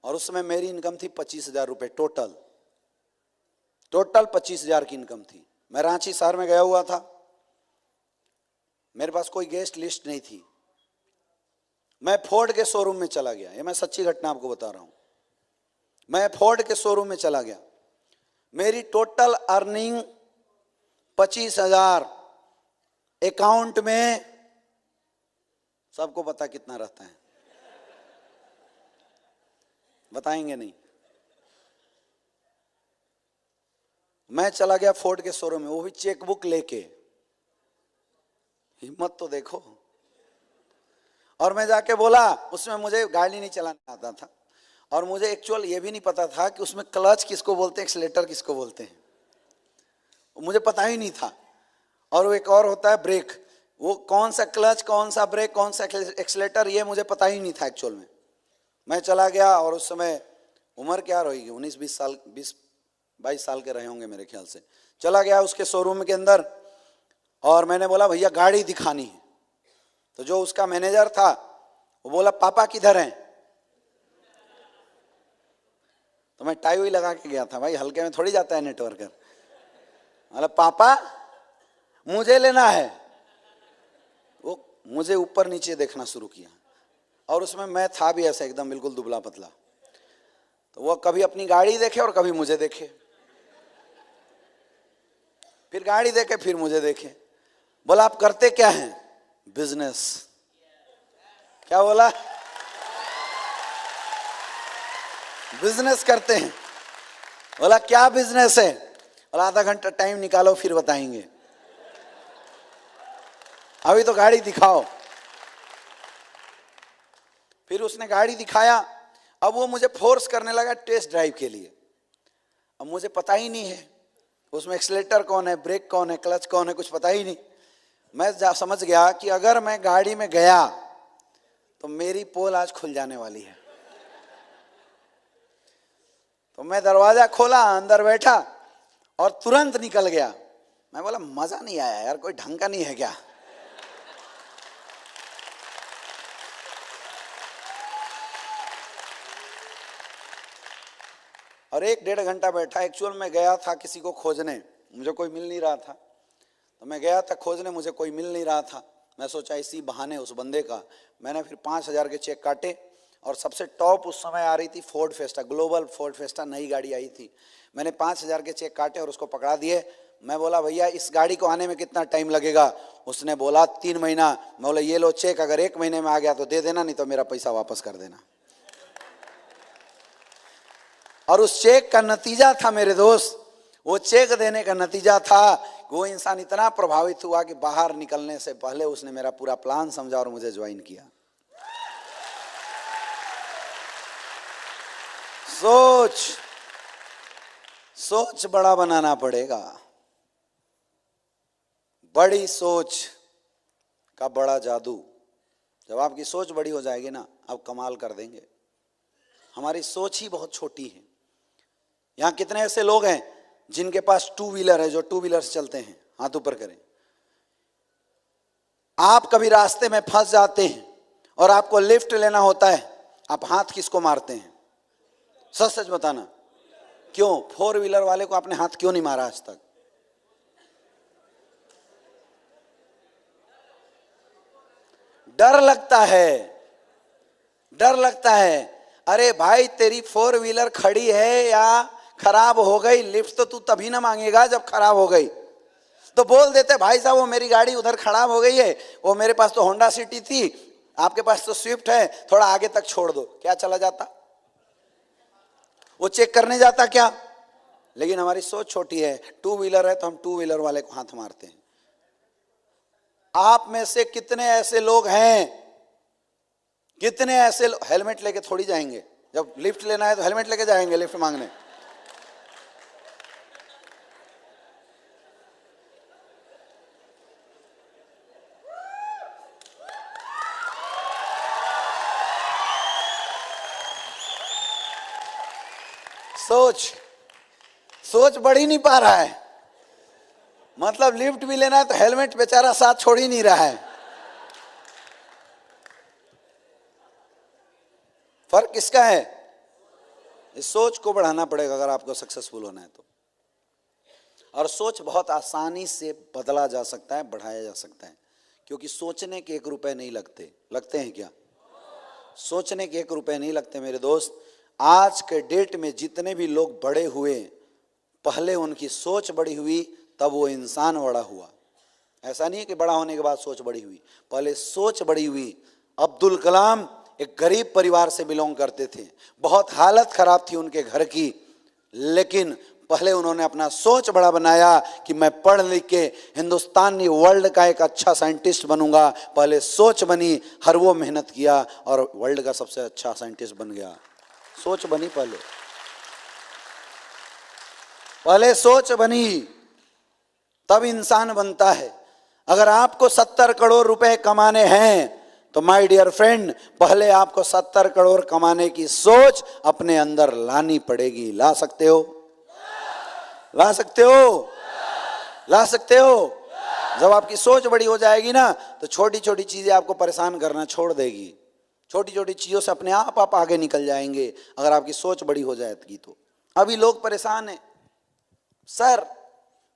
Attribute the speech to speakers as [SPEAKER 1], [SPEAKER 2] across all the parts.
[SPEAKER 1] और उस समय मेरी इनकम थी 25,000 रुपये टोटल 25,000 की इनकम थी। मैं रांची शहर में गया हुआ था, मेरे पास कोई गेस्ट लिस्ट नहीं थी। मैं फोर्ड के शोरूम में चला गया, ये मैं सच्ची घटना आपको बता रहा हूं। मैं फोर्ड के शोरूम में चला गया, मेरी टोटल अर्निंग 25,000, अकाउंट में सबको पता कितना रहता है, बताएंगे नहीं। मैं चला गया फोर्ड के शोरूम में, वो भी चेकबुक लेके, हिम्मत तो देखो। और मैं जाके बोला, उसमें मुझे गाड़ी नहीं चलाना आता था और मुझे एक्चुअल ये भी नहीं पता था कि उसमें क्लच किसको बोलते हैं, एक्सीलेटर किसको बोलते हैं, मुझे पता ही नहीं था। और वो एक और होता है ब्रेक, वो कौन सा क्लच, कौन सा ब्रेक, कौन सा एक्सीलेटर, ये मुझे पता ही नहीं था एक्चुअल में। मैं चला गया और उस समय उम्र क्या रहेगी, 19-20 साल, 20-22 साल के रहे होंगे मेरे ख्याल से। चला गया उसके शोरूम के अंदर और मैंने बोला भैया गाड़ी दिखानी है। तो जो उसका मैनेजर था वो बोला पापा किधर हैं। तो मैं टाई हुई लगा के गया था, भाई हल्के में थोड़ी जाता है नेटवर्कर। मतलब पापा मुझे लेना है। वो मुझे ऊपर नीचे देखना शुरू किया और उसमें मैं था भी ऐसा एकदम बिल्कुल दुबला पतला। तो वो कभी अपनी गाड़ी देखे और कभी मुझे देखे, फिर गाड़ी देखे फिर मुझे देखे। बोला आप करते क्या हैं, बिजनेस। क्या बोला, बिजनेस करते हैं। बोला क्या बिजनेस है, बोला आधा घंटा टाइम निकालो फिर बताएंगे, अभी तो गाड़ी दिखाओ। फिर उसने गाड़ी दिखाया, अब वो मुझे फोर्स करने लगा टेस्ट ड्राइव के लिए। अब मुझे पता ही नहीं है उसमें एक्सीलेटर कौन है, ब्रेक कौन है, क्लच कौन है, कुछ पता ही नहीं। मैं समझ गया कि अगर मैं गाड़ी में गया तो मेरी पोल आज खुल जाने वाली है। तो मैं दरवाजा खोला, अंदर बैठा और तुरंत निकल गया। मैं बोला मजा नहीं आया यार, कोई ढंग का नहीं है क्या। और 1-1.5 घंटा बैठा। एक्चुअल में गया था किसी को खोजने, मुझे कोई मिल नहीं रहा था। तो मैं गया था खोजने, मुझे कोई मिल नहीं रहा था। मैं सोचा इसी बहाने उस बंदे का, मैंने फिर 5,000 के चेक काटे। और सबसे टॉप उस समय आ रही थी Ford Festa, global Ford Festa नई गाड़ी आई थी। मैंने 5,000 के चेक काटे और उसको पकड़ा दिए। मैं बोला भैया इस गाड़ी को आने में कितना टाइम लगेगा। उसने बोला 3 महीना। मैं बोला ये लो चेक, अगर 1 महीने में आ गया तो दे देना, नहीं तो मेरा पैसा वापस कर देना। और उस चेक का नतीजा था मेरे दोस्त, वो चेक देने का नतीजा था वो इंसान इतना प्रभावित हुआ कि बाहर निकलने से पहले उसने मेरा पूरा प्लान समझा और मुझे ज्वाइन किया। सोच बड़ा बनाना पड़ेगा। बड़ी सोच का बड़ा जादू। जब आपकी सोच बड़ी हो जाएगी ना, आप कमाल कर देंगे। हमारी सोच ही बहुत छोटी है। यहां कितने ऐसे लोग हैं जिनके पास 2 व्हीलर है, जो 2 व्हीलर चलते हैं, हाथ ऊपर करें। आप कभी रास्ते में फंस जाते हैं और आपको लिफ्ट लेना होता है, आप हाथ किसको मारते हैं? सच सच बताना, क्यों? 4 व्हीलर वाले को आपने हाथ क्यों नहीं मारा आज तक? डर लगता है, डर लगता है। अरे भाई तेरी 4 व्हीलर खड़ी है या खराब हो गई, लिफ्ट तो तू तभी ना मांगेगा जब खराब हो गई। तो बोल देते भाई साहब वो मेरी गाड़ी उधर खराब हो गई है, वो मेरे पास तो होंडा सिटी थी, आपके पास तो स्विफ्ट है, थोड़ा आगे तक छोड़ दो, क्या चला जाता? वो चेक करने जाता क्या? लेकिन हमारी सोच छोटी है। 2 व्हीलर है तो हम 2 व्हीलर वाले को हाथ मारते हैं। आप में से कितने ऐसे लोग हैं, कितने ऐसे हेलमेट लेके थोड़ी जाएंगे? जब लिफ्ट लेना है तो हेलमेट लेके जाएंगे लिफ्ट मांगने। सोच बढ़ ही नहीं पा रहा है। मतलब लिफ्ट भी लेना है तो हेलमेट बेचारा साथ छोड़ ही नहीं रहा है। फर्क किसका है? इस सोच को बढ़ाना पड़ेगा अगर आपको सक्सेसफुल होना है तो। और सोच बहुत आसानी से बदला जा सकता है, बढ़ाया जा सकता है, क्योंकि सोचने के 1 रुपए नहीं लगते। लगते हैं क्या? सोचने के 1 रुपए नहीं लगते मेरे दोस्त। आज के डेट में जितने भी लोग बड़े हुए, पहले उनकी सोच बड़ी हुई, तब वो इंसान बड़ा हुआ। ऐसा नहीं है कि बड़ा होने के बाद सोच बड़ी हुई, पहले सोच बड़ी हुई। अब्दुल कलाम एक गरीब परिवार से बिलोंग करते थे, बहुत हालत खराब थी उनके घर की, लेकिन पहले उन्होंने अपना सोच बड़ा बनाया कि मैं पढ़ लिख के हिंदुस्तानी वर्ल्ड का एक अच्छा साइंटिस्ट बनूंगा। पहले सोच बनी, हर वो मेहनत किया और वर्ल्ड का सबसे अच्छा साइंटिस्ट बन गया। सोच बनी, पहले सोच बनी, तब इंसान बनता है। अगर आपको 70 करोड़ रुपए कमाने हैं तो माय डियर फ्रेंड, पहले आपको 70 करोड़ कमाने की सोच अपने अंदर लानी पड़ेगी। ला सकते हो? ला सकते हो? ला सकते हो? जब आपकी सोच बड़ी हो जाएगी ना, तो छोटी छोटी चीजें आपको परेशान करना छोड़ देगी। छोटी छोटी चीजों से अपने आप आगे निकल जाएंगे अगर आपकी सोच बड़ी हो जाएगी तो। अभी लोग परेशान हैं, सर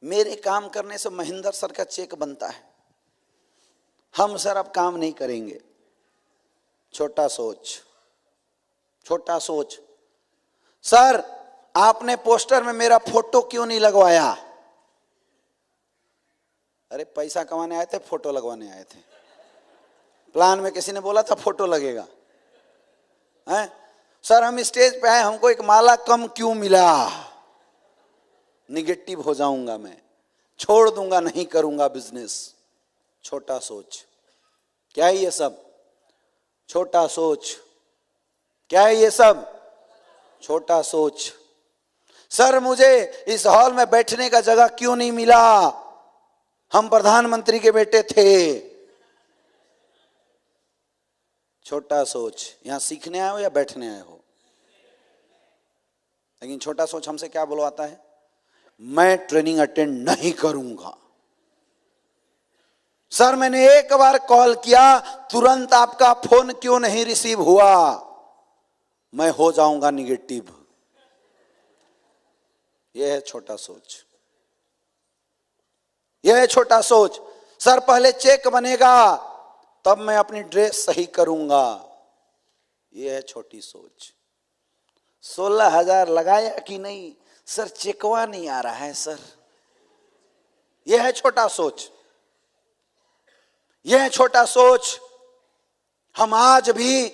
[SPEAKER 1] मेरे काम करने से महेंद्र सर का चेक बनता है, हम सर अब काम नहीं करेंगे। छोटा सोच, छोटा सोच। सर आपने पोस्टर में मेरा फोटो क्यों नहीं लगवाया? अरे पैसा कमाने आए थे, फोटो लगवाने आए थे। प्लान में किसी ने बोला था फोटो लगेगा? हैं? सर हम स्टेज पे आए, हमको एक माला कम क्यों मिला? निगेटिव हो जाऊंगा मैं, छोड़ दूंगा, नहीं करूंगा बिजनेस। छोटा सोच। क्या है ये सब? छोटा सोच। क्या है ये सब? छोटा सोच। सर मुझे इस हॉल में बैठने का जगह क्यों नहीं मिला? हम प्रधानमंत्री के बेटे थे। छोटा सोच। यहां सीखने आए हो या बैठने आए हो? लेकिन छोटा सोच हमसे क्या बुलवाता है? मैं ट्रेनिंग अटेंड नहीं करूंगा। सर मैंने एक बार कॉल किया, तुरंत आपका फोन क्यों नहीं रिसीव हुआ? मैं हो जाऊंगा निगेटिव। यह है छोटा सोच। यह है छोटा सोच। सर पहले चेक बनेगा तब मैं अपनी ड्रेस सही करूंगा। यह है छोटी सोच। 16,000 लगाया कि नहीं? सर चेकवा नहीं आ रहा है सर। यह है छोटा सोच। यह है छोटा सोच। हम आज भी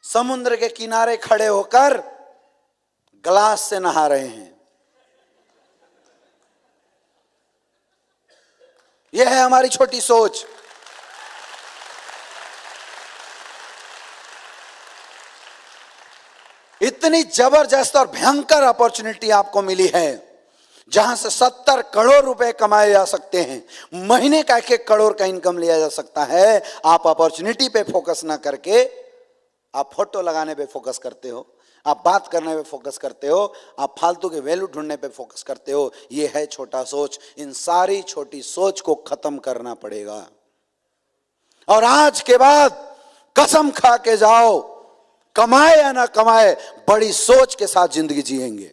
[SPEAKER 1] समुद्र के किनारे खड़े होकर ग्लास से नहा रहे हैं। यह है हमारी छोटी सोच। इतनी जबरदस्त और भयंकर अपॉर्चुनिटी आपको मिली है, जहां से 70 करोड़ रुपए कमाए जा सकते हैं। महीने का 1 करोड़ का इनकम लिया जा सकता है। आप अपॉर्चुनिटी पे फोकस ना करके आप फोटो लगाने पे फोकस करते हो, आप बात करने पे फोकस करते हो, आप फालतू के वैल्यू ढूंढने पे फोकस करते हो। ये है छोटा सोच। इन सारी छोटी सोच को खत्म करना पड़ेगा। और आज के बाद कसम खा के जाओ, कमाए या ना कमाए, बड़ी सोच के साथ जिंदगी जिएंगे।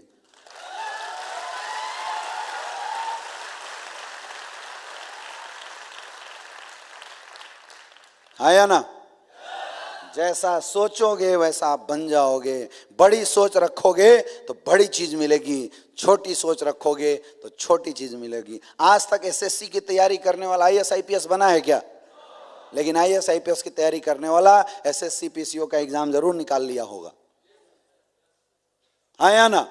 [SPEAKER 1] आया ना? जैसा सोचोगे वैसा आप बन जाओगे। बड़ी सोच रखोगे तो बड़ी चीज मिलेगी, छोटी सोच रखोगे तो छोटी चीज मिलेगी। आज तक एसएससी की तैयारी करने वाला आईएएस आईपीएस बना है क्या? लेकिन आईएएस आईपीएस की तैयारी करने वाला एसएससी पीसीओ का एग्जाम जरूर निकाल लिया होगा। आया ना?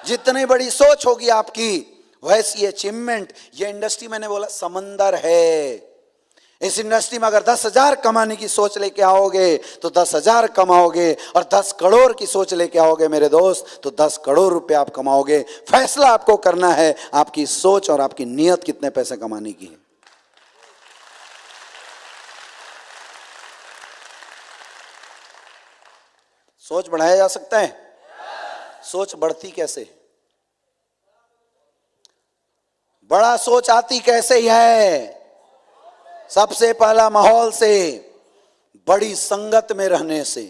[SPEAKER 1] जितनी बड़ी सोच होगी आपकी वैसी अचीवमेंट। ये इंडस्ट्री मैंने बोला समंदर है। इस इंडस्ट्री में अगर 10,000 कमाने की सोच लेके आओगे तो 10,000 कमाओगे, और 10 करोड़ की सोच लेके आओगे मेरे दोस्त तो 10 करोड़ रुपए आप कमाओगे। फैसला आपको करना है, आपकी सोच और आपकी नीयत कितने पैसे कमाने की है। सोच बढ़ाया जा सकता है। सोच बढ़ती कैसे? बड़ा सोच आती कैसे है? सबसे पहला माहौल से, बड़ी संगत में रहने से।